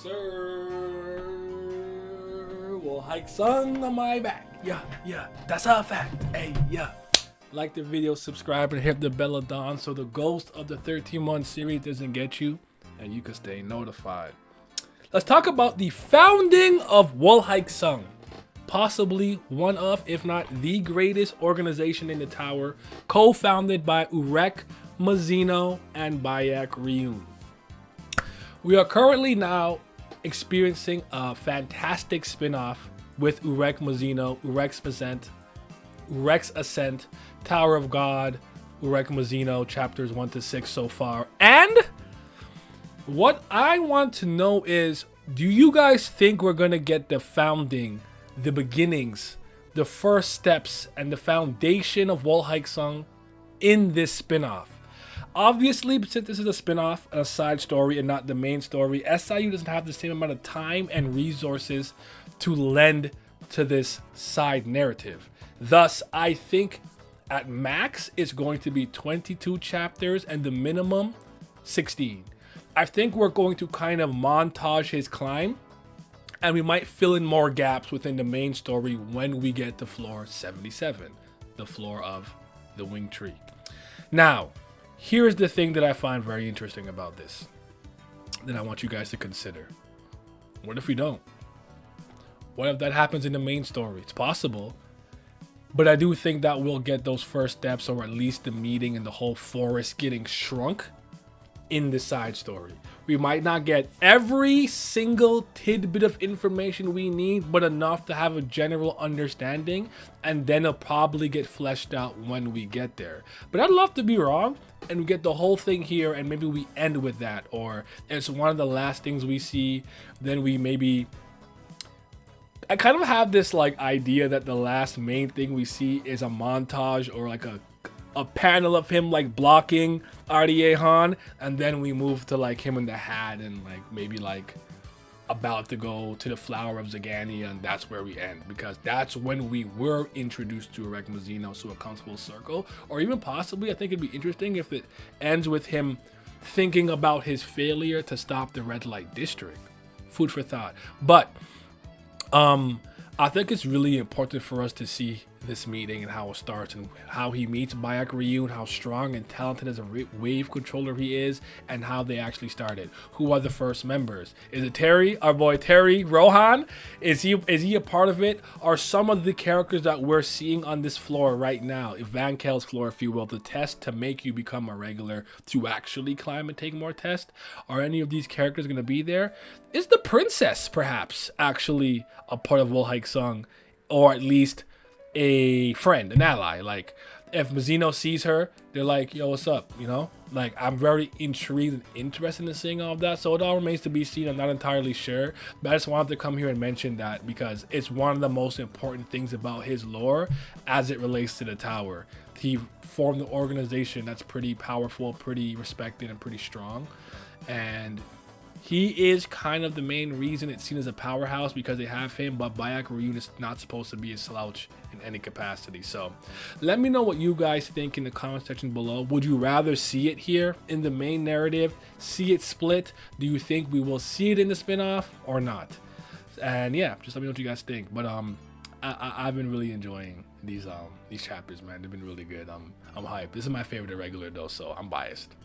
sir. Wolhaiksong on my back. Yeah, that's a fact. Hey, yeah. Like the video, subscribe, and hit the bell of dawn so the ghost of the 13-month series doesn't get you and you can stay notified. Let's talk about the founding of Wolhaiksong. Possibly one of, if not the greatest organization in the tower, co-founded by Urek, Mazino, and Bayek Ryun. We are currently now experiencing a fantastic spin-off with Urek Mazino, Urek's Ascent, Tower of God, Urek Mazino, chapters 1 to 6 so far. And what I want to know is, do you guys think we're going to get the founding, the beginnings, the first steps, and the foundation of Wolhaiksong in this spin-off? Obviously, since this is a spin-off and a side story and not the main story, SIU doesn't have the same amount of time and resources to lend to this side narrative. Thus, I think at max it's going to be 22 chapters and the minimum 16. I think we're going to kind of montage his climb, and we might fill in more gaps within the main story when we get to floor 77, the floor of the winged tree. Now, here's the thing that I find very interesting about this that I want you guys to consider. What if we don't? What if that happens in the main story? It's possible, but I do think that we'll get those first steps, or at least the meeting and the whole forest getting shrunk in the side story. We might not get every single tidbit of information we need, but enough to have a general understanding, and then it'll probably get fleshed out when we get there. But I'd love to be wrong and we get the whole thing here, and maybe we end with that, or it's one of the last things we see. Then we maybe, I kind of have this like idea that the last main thing we see is a montage or like a panel of him like blocking RDA Han, and then we move to like him in the hat and like maybe like about to go to the Flower of Zagania, and that's where we end, because that's when we were introduced to Urek Mazino, so it comes full circle. Or even possibly, I think it'd be interesting if it ends with him thinking about his failure to stop the red light district. Food for thought. But I think it's really important for us to see this meeting and how it starts, and how he meets Bayek Ryun, how strong and talented as a wave controller he is, and how they actually started. Who are the first members? Is it Terry, our boy Terry Rohan? Is he a part of it? Are some of the characters that we're seeing on this floor right now, Van Kel's floor if you will, the test to make you become a regular to actually climb and take more tests? Are any of these characters going to be there? Is the princess perhaps actually a part of Wolhaiksong, or at least a friend, an ally? Like if Mazino sees her, they're like, yo, what's up? You know, like I'm very intrigued and interested in seeing all of that. So it all remains to be seen. I'm not entirely sure, but I just wanted to come here and mention that because it's one of the most important things about his lore as it relates to the tower. He formed an organization that's pretty powerful, pretty respected, and pretty strong, and he is kind of the main reason it's seen as a powerhouse, because they have him, but Bayek Ryun is not supposed to be a slouch in any capacity. So let me know what you guys think in the comment section below. Would you rather see it here in the main narrative, see it split? Do you think we will see it in the spin-off or not? And yeah, just let me know what you guys think. But I've been really enjoying these chapters, man. They've been really good. I'm hyped. This is my favorite irregular though, so I'm biased.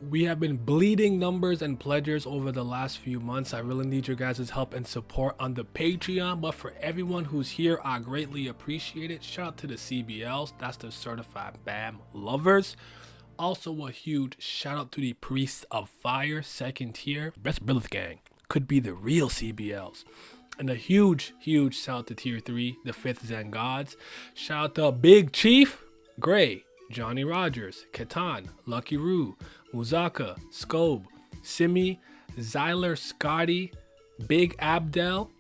We have been bleeding numbers and pledgers over the last few months. I really need your guys' help and support on the Patreon, but for everyone who's here, I greatly appreciate it. Shout out to the CBLs, that's the Certified BAM lovers. Also a huge shout out to the Priests of Fire, 2nd tier. Best Brilith Gang could be the real CBLs. And a huge shout out to tier 3, the 5th Zen Gods. Shout out to Big Chief, Gray, Johnny Rogers, Katan, Lucky Roo, Muzaka, Scobe, Simi, Zyler, Scotty, Big Abdel,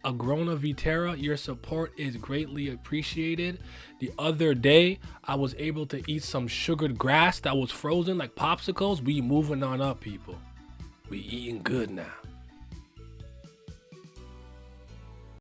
Agrona Vitera. Your support is greatly appreciated. The other day, I was able to eat some sugared grass that was frozen like popsicles. We moving on up, people. We eating good now.